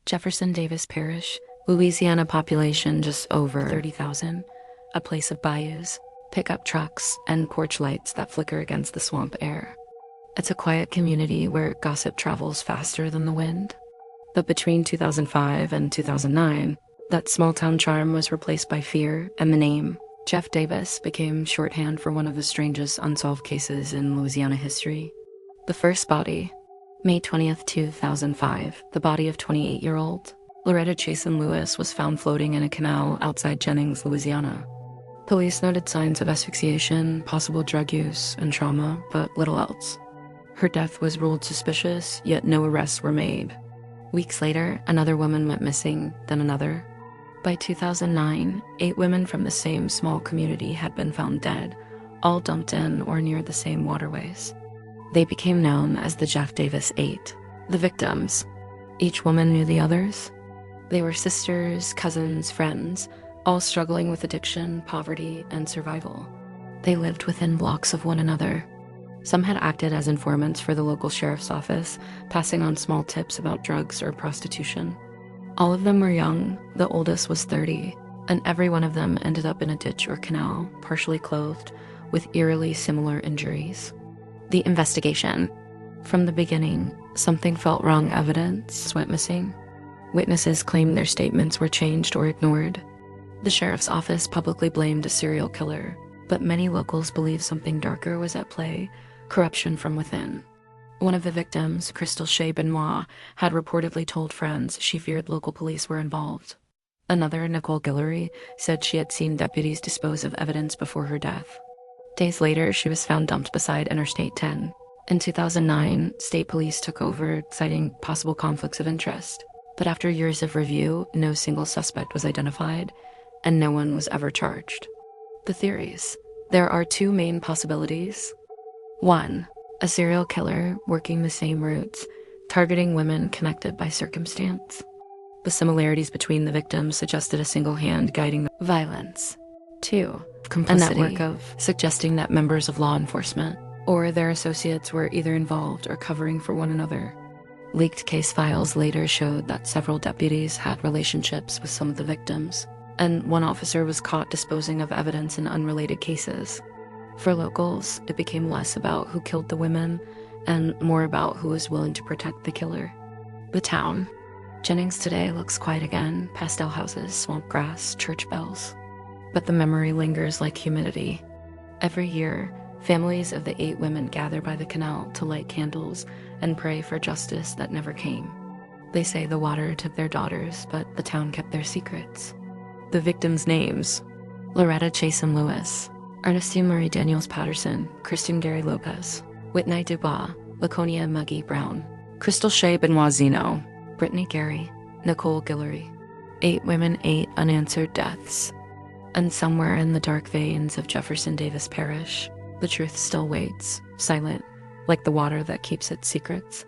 Jefferson Davis Parish, Louisiana, population just over 30,000, a place of bayous, pickup trucks, and porch lights that flicker against the swamp air. It's a quiet community where gossip travels faster than the wind. But between 2005 and 2009, that small-town charm was replaced by fear, and the name, Jeff Davis, became shorthand for one of the strangest unsolved cases in Louisiana history. The first body, May 20th, 2005, the body of 28-year-old Loretta Chasen Lewis was found floating in a canal outside Jennings, Louisiana. Police noted signs of asphyxiation, possible drug use, and trauma, but little else. Her death was ruled suspicious, yet no arrests were made. Weeks later, another woman went missing, then another. By 2009, 8 women from the same small community had been found dead, all dumped in or near the same waterways. They became known as the Jeff Davis 8. The victims. Each woman knew the others. They were sisters, cousins, friends, all struggling with addiction, poverty, and survival. They lived within blocks of one another. Some had acted as informants for the local sheriff's office, passing on small tips about drugs or prostitution. All of them were young, the oldest was 30, and every one of them ended up in a ditch or canal, partially clothed, with eerily similar injuries. The investigation. From the beginning, something felt wrong. Evidence went missing. Witnesses claimed their statements were changed or ignored. The sheriff's office publicly blamed a serial killer, but many locals believed something darker was at play, corruption from within. One of the victims, Crystal Shea Benoit, had reportedly told friends she feared local police were involved. Another, Nicole Guillory, said she had seen deputies dispose of evidence before her death. Days later, she was found dumped beside Interstate 10. In 2009, state police took over, citing possible conflicts of interest. But after years of review, no single suspect was identified, and no one was ever charged. The theories. There are 2 main possibilities. 1. A serial killer working the same routes, targeting women connected by circumstance. The similarities between the victims suggested a single hand guiding the violence. 2. Complicity. A network of suggesting that members of law enforcement or their associates were either involved or covering for one another. Leaked case files later showed that several deputies had relationships with some of the victims, and one officer was caught disposing of evidence in unrelated cases. For locals, it became less about who killed the women and more about who was willing to protect the killer. The town. Jennings today looks quiet again, pastel houses, swamp grass, church bells. But the memory lingers like humidity. Every year, families of the 8 women gather by the canal to light candles and pray for justice that never came. They say the water took their daughters, but the town kept their secrets. The victims' names: Loretta Chasen Lewis, Ernestine Marie Daniels Patterson, Kristen Gary Lopez, Whitney Dubois, Laconia Muggy Brown, Crystal Shea Benoit Zeno, Brittany Gary, Nicole Guillory. 8 women, 8 unanswered deaths. And somewhere in the dark veins of Jefferson Davis Parish, the truth still waits, silent, like the water that keeps its secrets.